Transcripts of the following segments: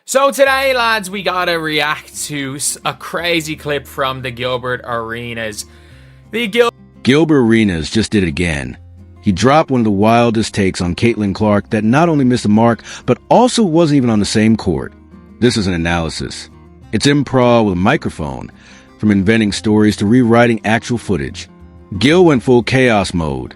So today, lads, we gotta react to a crazy clip from the Gilbert Arenas. Gilbert Arenas just did it again. He dropped one of the wildest takes on Caitlin Clark that not only missed the mark, but also wasn't even on the same court. This is an analysis. It's improv with a microphone, from inventing stories to rewriting actual footage. Gil went full chaos mode.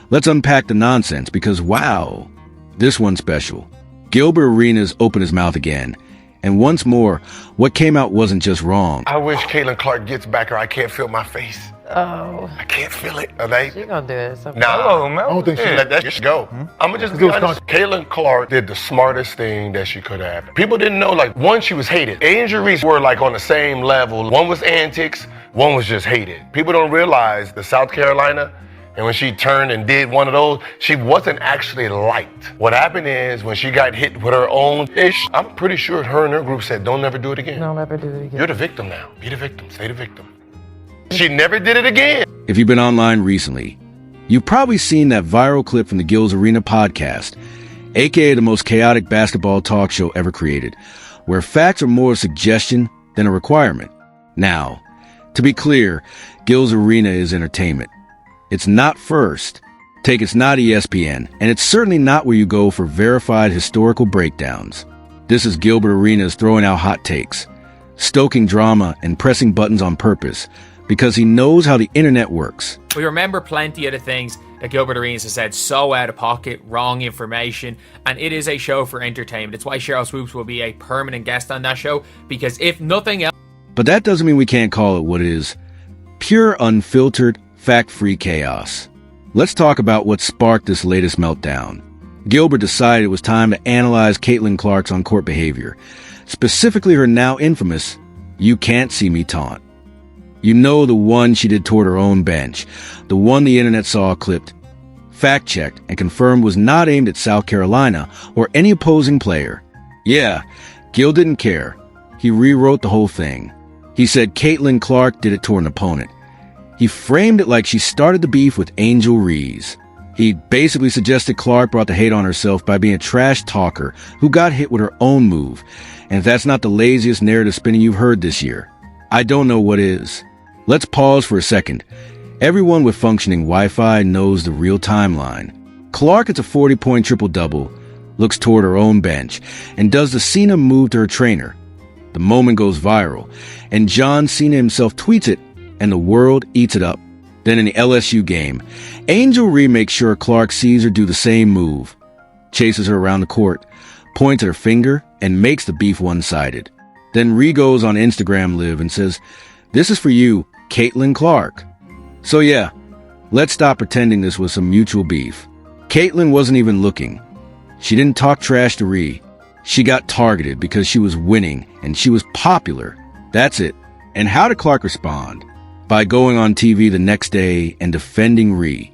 Let's unpack the nonsense because, wow, this one's special. Gilbert Arenas opened his mouth again. And once more, what came out wasn't just wrong. I wish Caitlin Clark gets back or I can't feel my face. Oh. I can't feel it. Are they? She gonna do it. Nah, I don't think she let that shit go. I'm gonna just be honest. Caitlin Clark did the smartest thing that she could have. People didn't know, like, one, she was hated. Injuries were like on the same level. One was antics, one was just hated. People don't realize the South Carolina, and when she turned and did one of those, she wasn't actually liked. What happened is when she got hit with her own ish, I'm pretty sure her and her group said, don't never do it again. Don't ever do it again. You're the victim now. Be the victim. Stay the victim. She never did it again. If you've been online recently, you've probably seen that viral clip from the Gil's Arena podcast, aka the most chaotic basketball talk show ever created, where facts are more a suggestion than a requirement. Now, to be clear, Gil's Arena is entertainment. It's not First. It's not ESPN, and it's certainly not where you go for verified historical breakdowns. This is Gilbert Arenas throwing out hot takes, stoking drama and pressing buttons on purpose, because he knows how the internet works. We remember plenty of the things that Gilbert Arenas has said so out of pocket, wrong information, and it is a show for entertainment. It's why Cheryl Swoops will be a permanent guest on that show, because if nothing else... But that doesn't mean we can't call it what it is. Pure, unfiltered, fact-free chaos. Let's talk about what sparked this latest meltdown. Gilbert decided it was time to analyze Caitlin Clark's on-court behavior, specifically her now infamous, "You can't see me" taunt. You know, the one she did toward her own bench, the one the internet saw clipped, fact-checked, and confirmed was not aimed at South Carolina or any opposing player. Yeah, Gil didn't care. He rewrote the whole thing. He said Caitlin Clark did it toward an opponent. He framed it like she started the beef with Angel Reese. He basically suggested Clark brought the hate on herself by being a trash talker who got hit with her own move. And if that's not the laziest narrative spinning you've heard this year, I don't know what is. Let's pause for a second. Everyone with functioning Wi-Fi knows the real timeline. Clark gets a 40-point triple-double, looks toward her own bench, and does the Cena move to her trainer. The moment goes viral, and John Cena himself tweets it, and the world eats it up. Then in the LSU game, Angel Reese makes sure Clark sees her do the same move, chases her around the court, points at her finger, and makes the beef one-sided. Then Reese goes on Instagram Live and says, "This is for you, Caitlin Clark." So yeah, let's stop pretending this was some mutual beef. Caitlin wasn't even looking. She didn't talk trash to Reese. She got targeted because she was winning and she was popular. That's it. And how did Clark respond? By going on TV the next day and defending Reese,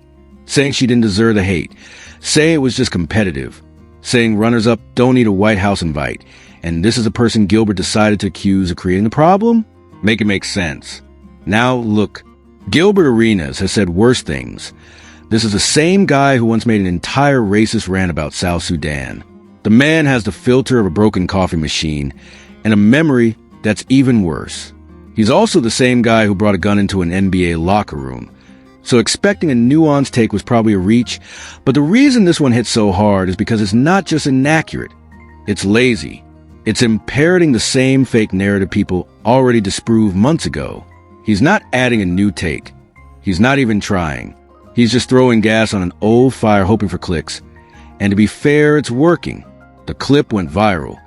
saying she didn't deserve the hate, saying it was just competitive, saying runners-up don't need a White House invite, and this is a person Gilbert decided to accuse of creating the problem? Make it make sense. Now look, Gilbert Arenas has said worse things. This is the same guy who once made an entire racist rant about South Sudan. The man has the filter of a broken coffee machine and a memory that's even worse. He's also the same guy who brought a gun into an NBA locker room. So expecting a nuanced take was probably a reach, but the reason this one hits so hard is because it's not just inaccurate. It's lazy. It's parroting the same fake narrative people already disproved months ago. He's not adding a new take. He's not even trying. He's just throwing gas on an old fire hoping for clicks. And to be fair, it's working. The clip went viral.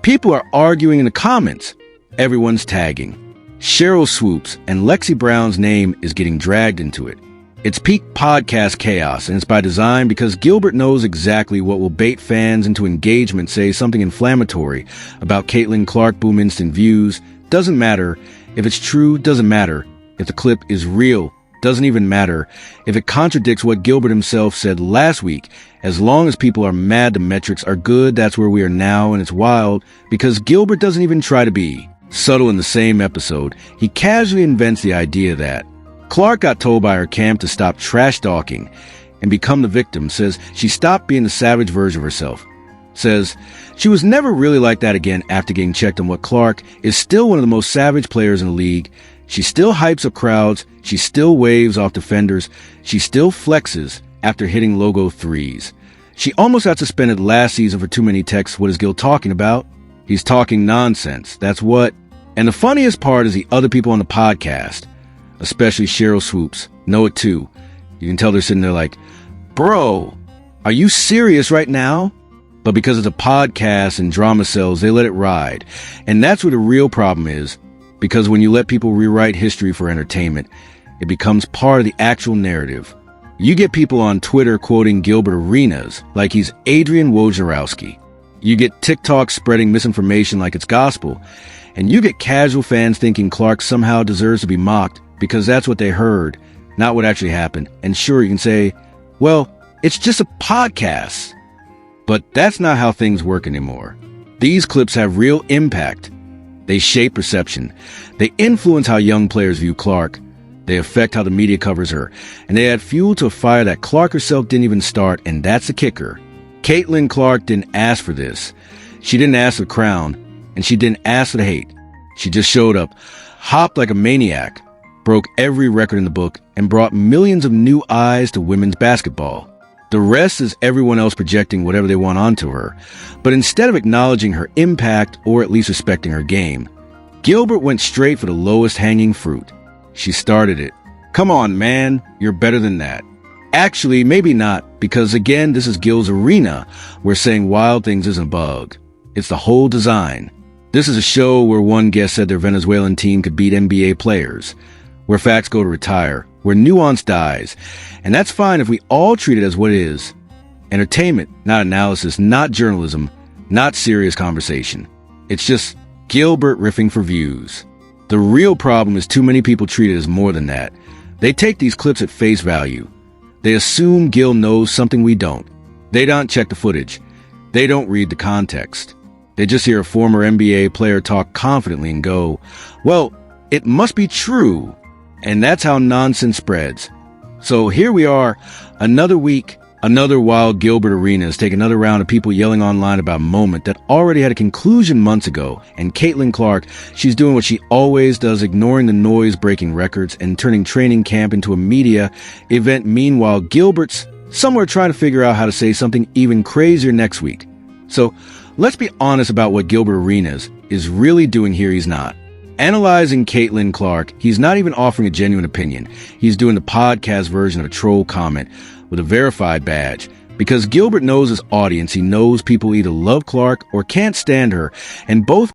People are arguing in the comments. Everyone's tagging. Cheryl Swoops and Lexi Brown's name is getting dragged into it. It's peak podcast chaos, and it's by design because Gilbert knows exactly what will bait fans into engagement. Say something inflammatory about Caitlin Clark boom instant views. Doesn't matter. If it's true, doesn't matter. If the clip is real, doesn't even matter. If it contradicts what Gilbert himself said last week, as long as people are mad the metrics are good, that's where we are now, and it's wild because Gilbert doesn't even try to be subtle. In the same episode, he casually invents the idea that Clark got told by her camp to stop trash talking and become the victim, says she stopped being the savage version of herself. says, she was never really like that again after getting checked on what Clark is still one of the most savage players in the league. She still hypes up crowds. She still waves off defenders. She still flexes after hitting logo threes. She almost got suspended last season for too many texts. What is Gil talking about? He's talking nonsense. That's what. And the funniest part is the other people on the podcast, especially Cheryl Swoops, know it too. You can tell they're sitting there like, bro, are you serious right now? But because it's a podcast and drama sells, they let it ride. And that's where the real problem is. Because when you let people rewrite history for entertainment, it becomes part of the actual narrative. You get people on Twitter quoting Gilbert Arenas like he's Adrian Wojnarowski. You get TikTok spreading misinformation like it's gospel. And you get casual fans thinking Clark somehow deserves to be mocked because that's what they heard, not what actually happened. And sure, you can say, well, it's just a podcast. But that's not how things work anymore. These clips have real impact. They shape perception. They influence how young players view Clark. They affect how the media covers her. And they add fuel to a fire that Clark herself didn't even start, and that's the kicker. Caitlin Clark didn't ask for this. She didn't ask for the crown, and she didn't ask for the hate. She just showed up, hopped like a maniac, broke every record in the book, and brought millions of new eyes to women's basketball. The rest is everyone else projecting whatever they want onto her. But instead of acknowledging her impact or at least respecting her game, Gilbert went straight for the lowest hanging fruit. She started it. Come on, man, you're better than that. Actually, maybe not, because again, this is Gil's arena where saying wild things isn't a bug. It's the whole design. This is a show where one guest said their Venezuelan team could beat NBA players, where facts go to retire, where nuance dies. And that's fine if we all treat it as what it is. Entertainment, not analysis, not journalism, not serious conversation. It's just Gilbert riffing for views. The real problem is too many people treat it as more than that. They take these clips at face value. They assume Gil knows something we don't. They don't check the footage. They don't read the context. They just hear a former NBA player talk confidently and go, well, it must be true. And that's how nonsense spreads. So here we are, another week, another wild Gilbert Arenas take another round of people yelling online about a moment that already had a conclusion months ago. And Caitlin Clark, she's doing what she always does, ignoring the noise, breaking records, and turning training camp into a media event. Meanwhile, Gilbert's somewhere trying to figure out how to say something even crazier next week. So let's be honest about what Gilbert Arenas is really doing here. He's not analyzing Caitlin Clark. He's not even offering a genuine opinion. He's doing the podcast version of a troll comment with a verified badge. Because Gilbert knows his audience. He knows people either love Clark or can't stand her. And both